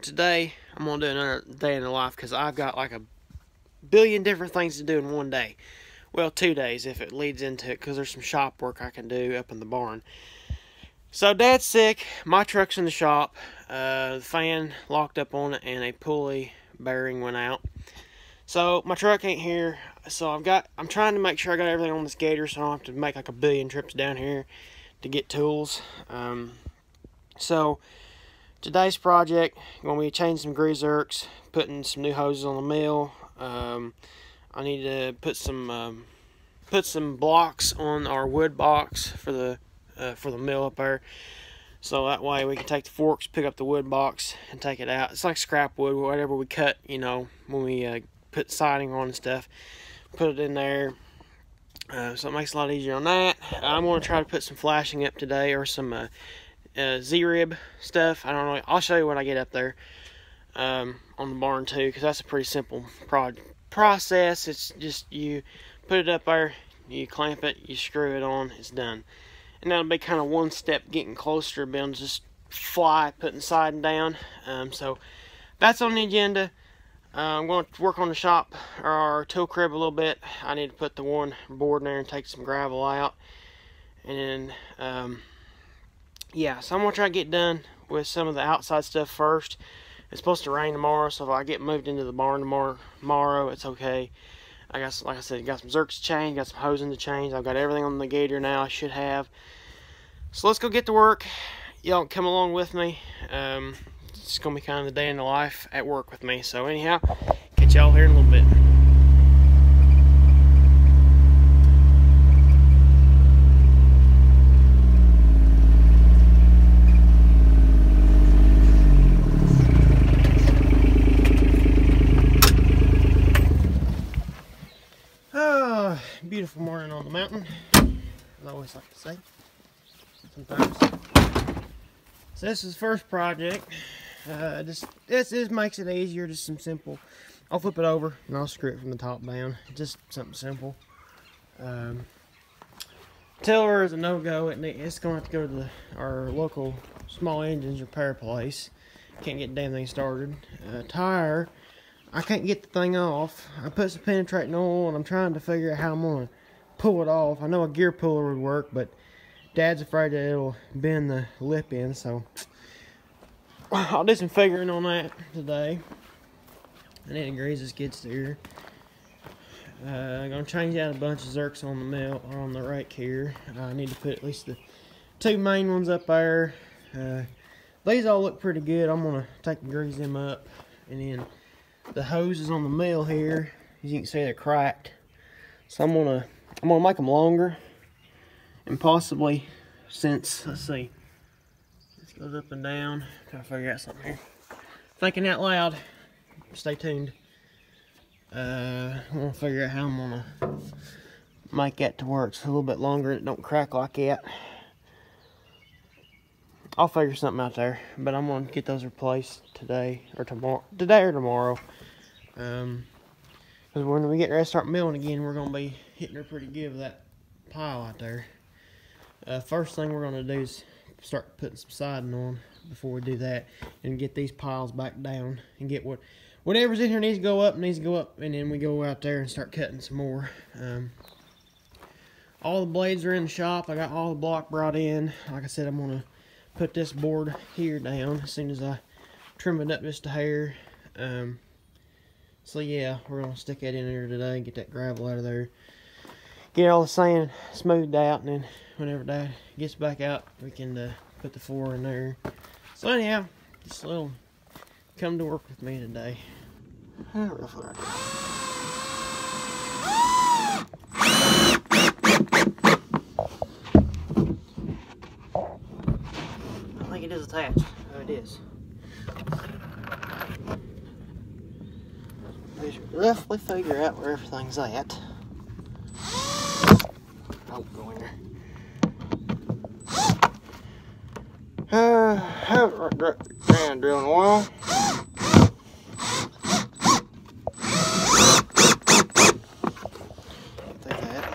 Today I'm gonna do another day in the life because I've got like a billion different things to do in one day. Well, 2 days if it leads into it, because there's some shop work I can do up in the barn. So Dad's sick, my truck's in the shop, the fan locked up on it, and a pulley bearing went out. So my truck ain't here. So I'm trying to make sure I got everything on this gator, so I don't have to make like a billion trips down here to get tools. So today's project going to be changing some grease zerks, putting some new hoses on the mill. I need to put some blocks on our wood box for the mill up there, so that way we can take the forks, pick up the wood box, and take it out. It's like scrap wood, whatever we cut, you know, when we put siding on and stuff. Put it in there, so it makes it a lot easier on that. I'm going to try to put some flashing up today, or some Z-rib stuff. I don't know. I'll show you when I get up there on the barn too, because that's a pretty simple process. It's just you put it up there, you clamp it, you screw it on, it's done. And that'll be kind of one step getting closer to being able to just fly putting siding down. So that's on the agenda. I'm going to work on the shop, or our tool crib, a little bit. I need to put the one board in there and take some gravel out. And then yeah, so I'm going to try to get done with some of the outside stuff first. It's supposed to rain tomorrow, so if I get moved into the barn tomorrow, it's okay. I got, like I said, got some zerks to change, got some hosing to change. I've got everything on the gator now I should have. So let's go get to work. Y'all come along with me. It's going to be kind of the day in the life at work with me. So anyhow, catch y'all here in a little bit. Beautiful morning on the mountain, as I always like to say sometimes. So this is the first project. This makes it easier, just some simple. I'll flip it over and I'll screw it from the top down. Just something simple. Tiller is a no-go. It's going to have to go to our local small engines repair place. Can't get the damn thing started. Tire, I can't get the thing off. I put some penetrating oil and I'm trying to figure out how I'm going to pull it off. I know a gear puller would work, but Dad's afraid that it'll bend the lip in, so I'll do some figuring on that today. I need to grease this skid steer. I'm going to change out a bunch of zerks on the mill, on the rake here. I need to put at least the 2 main ones up there. These all look pretty good. I'm going to take and grease them up, and then the hoses on the mill here, as you can see, they're cracked. So I'm gonna make them longer, and possibly, since, let's see, this goes up and down. Trying to figure out something here. Thinking out loud. Stay tuned. I'm gonna figure out how I'm gonna make that to work. It's a little bit longer. It don't crack like that. I'll figure something out there, but I'm gonna get those replaced today or tomorrow. Because when we get ready to start milling again, we're gonna be hitting her pretty good with that pile out there. First thing we're gonna do is start putting some siding on before we do that, and get these piles back down, and get whatever's in here needs to go up, and then we go out there and start cutting some more. All the blades are in the shop. I got all the block brought in. Like I said, I'm gonna put this board here down as soon as I trim it up just a hair. So yeah, we're gonna stick that in there today and get that gravel out of there, get all the sand smoothed out, and then whenever that gets back out, we can put the floor in there. So anyhow, just a little come to work with me today. I think it is attached. Oh, it is. Roughly figure out where everything's at. Oh, go in there. Haven't grand drill in a while. Take that.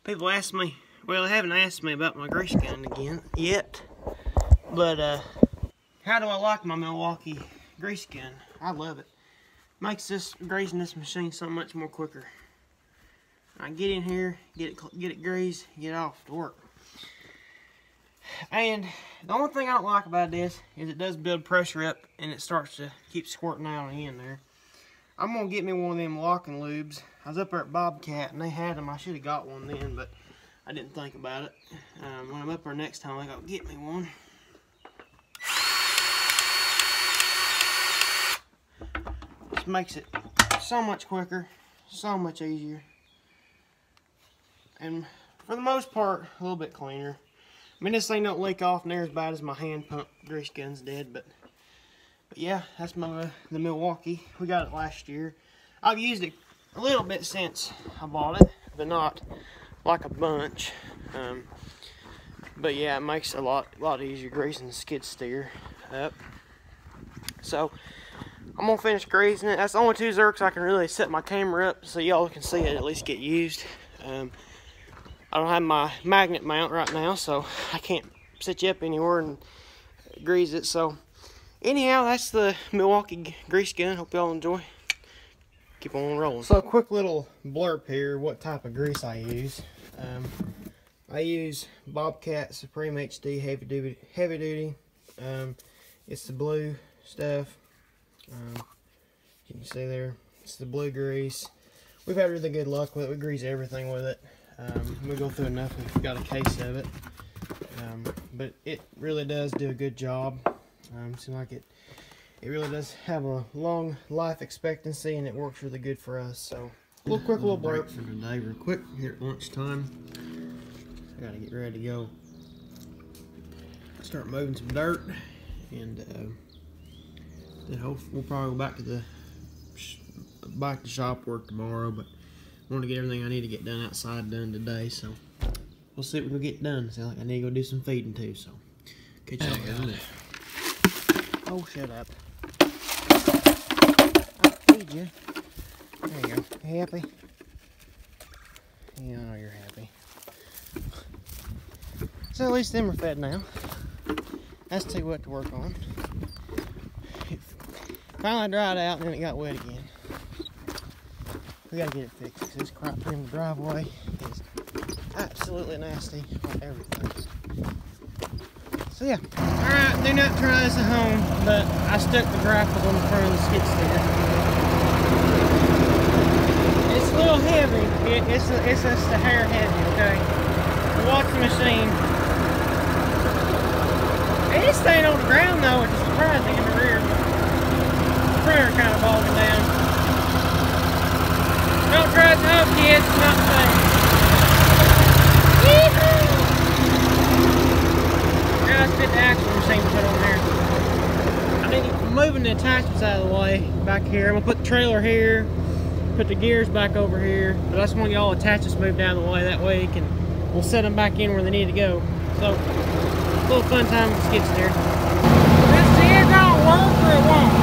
People ask me, well, they haven't asked me about my grease gun again yet, but how do I like my Milwaukee grease gun? I love it. Makes this greasing this machine so much more quicker. I get in here, get it greased, get off to work. And the only thing I don't like about this is it does build pressure up and it starts to keep squirting out on the end there. I'm gonna get me one of them locking lubes. I was up there at Bobcat and they had them. I should have got one then, but I didn't think about it. When I'm up there next time, I gotta get me one. This makes it so much quicker, so much easier, and for the most part, a little bit cleaner. I mean, this thing don't leak off near as bad as my hand pump grease guns did, but yeah, that's the Milwaukee. We got it last year. I've used it a little bit since I bought it, but not like a bunch. But yeah, it makes it a lot easier greasing the skid steer up. So I'm gonna finish greasing it. That's the only two zerks I can really set my camera up so y'all can see it at least get used. I don't have my magnet mount right now, so I can't set you up anywhere and grease it. So anyhow, that's the Milwaukee grease gun. Hope y'all enjoy. Keep on rolling. So quick little blurb here, what type of grease I use. I use Bobcat Supreme HD heavy duty. It's the blue stuff. You can see there, it's the blue grease. We've had really good luck with it. We grease everything with it. We go through enough if we've got a case of it. But it really does do a good job. Seems like it really does have a long life expectancy, and it works really good for us. So a little break for today real quick here at lunchtime. I gotta get ready to go start moving some dirt, and then we'll probably go back to shop work tomorrow, but I want to get everything I need to get done outside done today, so we'll see what we'll get done. Sounds like I need to go do some feeding too, so catch y'all in a minute. Oh, shut up. I'll feed you. There you go. You happy? Yeah, I know you're happy. So at least them are fed now. That's too wet to work on. It finally dried out and then it got wet again. We gotta get it fixed because this crop here in the driveway is absolutely nasty on everything. So yeah. Alright, do not try this at home, but I stuck the grapples on the front of the skid steer. It's a little heavy. It's just a hair heavy, okay? Watch the machine. It is staying on the ground though, which is surprising in the rear. The front are kind of bogging down. Don't try it at home, kids. It's not safe. Now let's get the axle machine put on there. I need moving the attachments out of the way back here. I'm gonna put the trailer here, put the gears back over here. But I just want to get all the attachments moved down the way. That way we'll set them back in where they need to go. So a little fun time with the skid steer. This steer gonna work or it won't.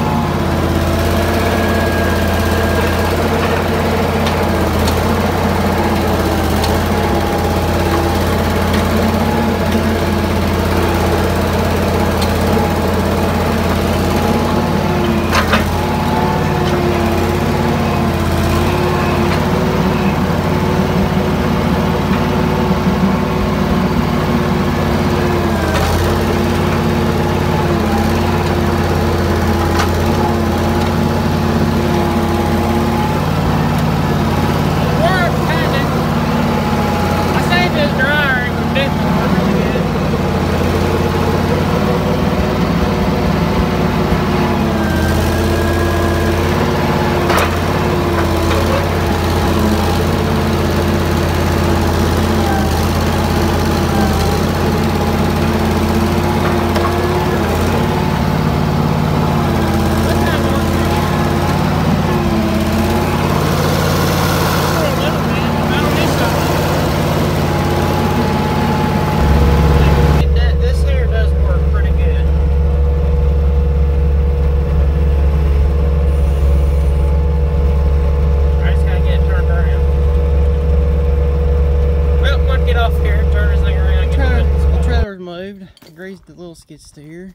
grazed the little skid steer.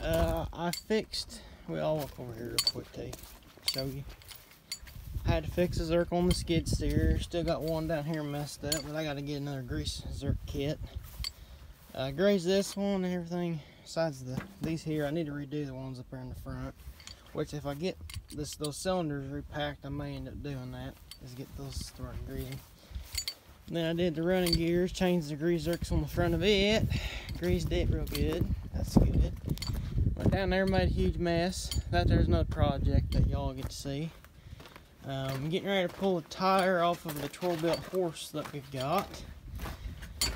I fixed, well, I'll walk over here real quick to show you. I had to fix a Zerk on the skid steer. Still got one down here messed up, but I got to get another grease Zerk kit. Grazed this one and everything. Besides these here, I need to redo the ones up there in the front. Which, if I get those cylinders repacked, I may end up doing that. Is get those started greasing. Then I did the running gears, changed the grease Zerks on the front of it. Greased it real good. That's good. Went down there, made a huge mess. That there's another project that y'all get to see. I'm getting ready to pull a tire off of the Troy-Bilt horse that we've got.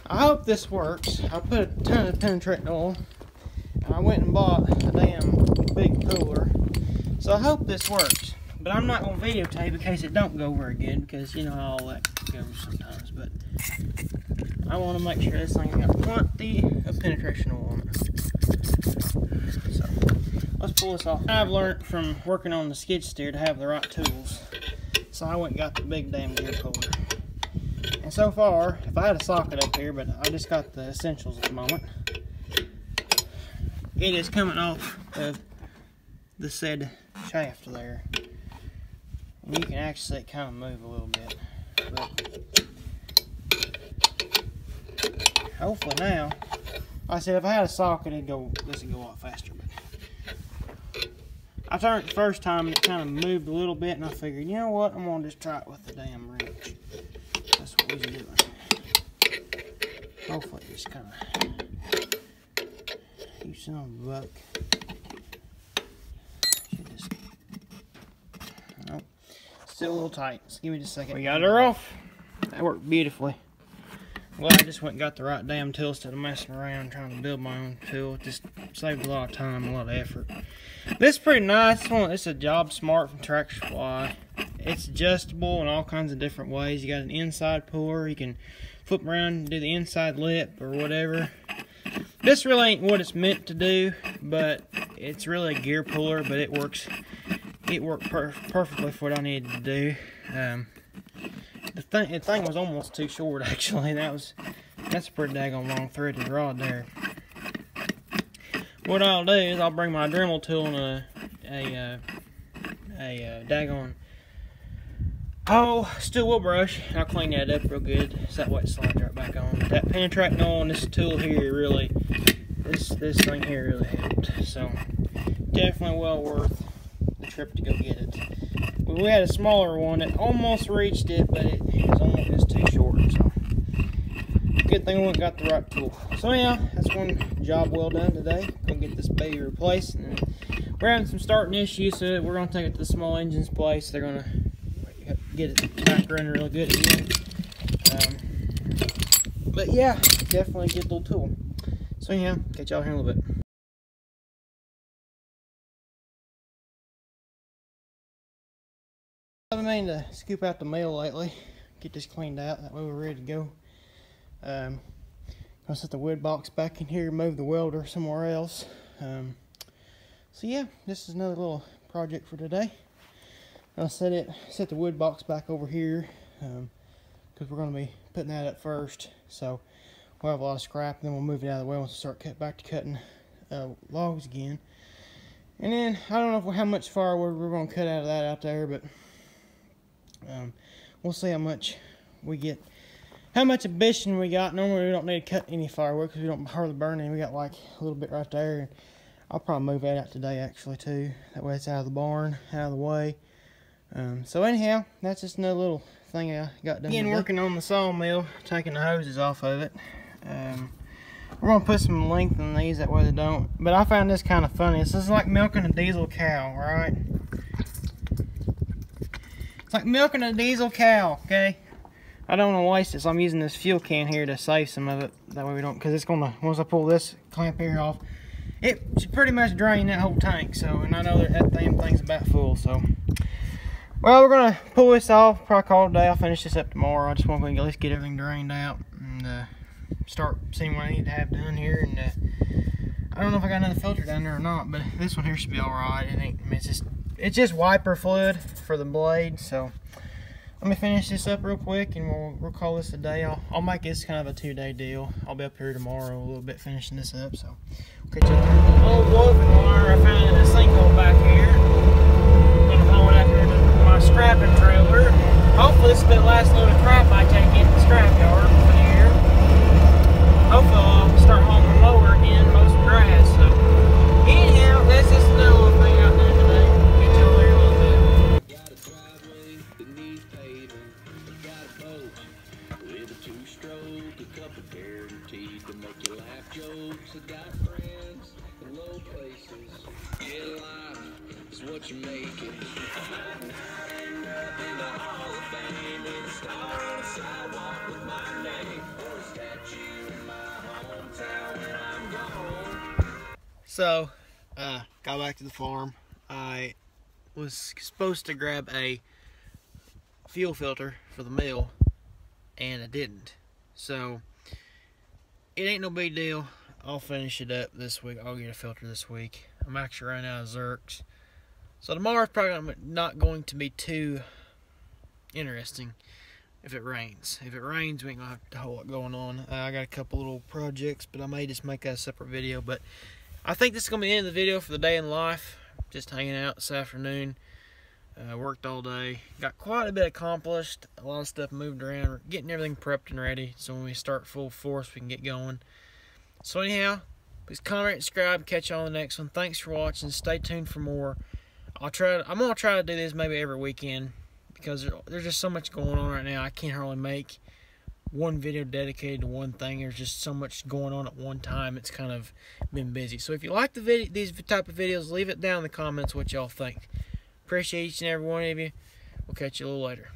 I hope this works. I put a ton of penetrating oil. And I went and bought a damn big cooler. So I hope this works. But I'm not going to videotape in case it don't go very good, because you know how all that goes sometimes. But I want to make sure this thing got plenty of penetration oil on it. So let's pull this off. I've learned from working on the skid steer to have the right tools. So I went and got the big damn gear puller. And so far, if I had a socket up here, but I just got the essentials at the moment. It is coming off of the said shaft there. And you can actually see it kind of move a little bit. But hopefully now, like I said, if I had a socket, this would go a lot faster. But I turned it the first time and it kind of moved a little bit, and I figured, you know what, I'm gonna just try it with the damn wrench. That's what we're doing. Hopefully it just kind of, you son of a buck. Nope. Still a little tight. Just give me just a second. We got her off. That worked beautifully. Well, I just went and got the right damn tool instead of messing around trying to build my own tool. It just saved a lot of time, a lot of effort. This is pretty nice. It's a Job Smart from Tractor Supply. It's adjustable in all kinds of different ways. You got an inside puller. You can flip around and do the inside lip or whatever. This really ain't what it's meant to do, but it's really a gear puller, but it works. It worked perfectly for what I needed to do. The thing was almost too short, actually. That's a pretty daggone long threaded rod there. What I'll do is I'll bring my Dremel tool and a daggone steel wheel brush, and I'll clean that up real good so that way it slides right back on. That penetrating oil on this tool here really, this thing here really helped. So definitely well worth the trip to go get it. We had a smaller one that almost reached it, but it was almost too short. So good thing we went and got the right tool. So yeah, that's one job well done today. Gonna get this baby replaced, and we're having some starting issues, so we're gonna take it to the small engine's place. They're gonna get it back running really good again. But yeah, definitely a good little tool. So yeah, catch y'all here in a little bit. I've been meaning to scoop out the mail lately, get this cleaned out, that way we're ready to go. Gonna set the wood box back in here, move the welder somewhere else. So yeah, this is another little project for today. I'll set the wood box back over here, because we're going to be putting that up first. So we'll have a lot of scrap, and then we'll move it out of the way once we start back to cutting logs again. And then I don't know how much firewood we're going to cut out of that out there, but we'll see how much we get, how much ambition we got. Normally we don't need to cut any firewood because we don't hardly burn any. We got like a little bit right there. I'll probably move that out today actually too. That way it's out of the barn, out of the way. So anyhow, that's just another little thing I got done. Again, working on the sawmill, taking the hoses off of it. We're gonna put some length in these, that way they don't. But I found this kind of funny. This is like milking a diesel cow, right? It's like milking a diesel cow, okay? I don't want to waste it, so I'm using this fuel can here to save some of it. That way we don't, because it's gonna, once I pull this clamp here off, it should pretty much drain that whole tank. So, and I know that damn thing's about full, so. Well, we're gonna pull this off, probably call it a day. I'll finish this up tomorrow. I just want to at least get everything drained out and start seeing what I need to have done here. And I don't know if I got another filter down there or not, but this one here should be all right. It ain't. I mean, it's just wiper fluid for the blade. So let me finish this up real quick and we'll call this a day. I'll make this kind of a 2-day deal. I'll be up here tomorrow a little bit finishing this up. So, okay, old wolfing wire I found in a sinkhole back here. I'm gonna haul it out here to my scrapping trailer. Hopefully this will be the last load of crap I take into the scrapyard for the year. Hopefully I'll start hauling lower again, mow some grass. So, anyhow, that's just another little thing out there today. Get y'all there a little bit. Got a driveway that needs paving. Got a boat with a 2-stroke, a couple guaranteed to make you laugh jokes. I got friends in low places. Yeah, life is what you make it. I might not end up in the Hall of Fame with a star on the sidewalk with my name, or a statue in my hometown when I'm gone. So, got back to the farm. I was supposed to grab a fuel filter for the mill, and I didn't. So, it ain't no big deal. I'll finish it up this week. I'll get a filter this week. I'm actually running out of Zerks. So tomorrow's probably not going to be too interesting if it rains. If it rains, we ain't gonna have a whole lot going on. I got a couple little projects, but I may just make that a separate video. But I think this is gonna be the end of the video for the day in life. Just hanging out this afternoon. Worked all day. Got quite a bit accomplished. A lot of stuff moved around. Getting everything prepped and ready, so when we start full force, we can get going. So anyhow, please comment, subscribe, catch you on the next one. Thanks for watching. Stay tuned for more. I'm gonna try to do this maybe every weekend because there's just so much going on right now. I can't hardly make one video dedicated to one thing. There's just so much going on at one time. It's kind of been busy. So if you like these type of videos, leave it down in the comments what y'all think. Appreciate each and every one of you. We'll catch you a little later.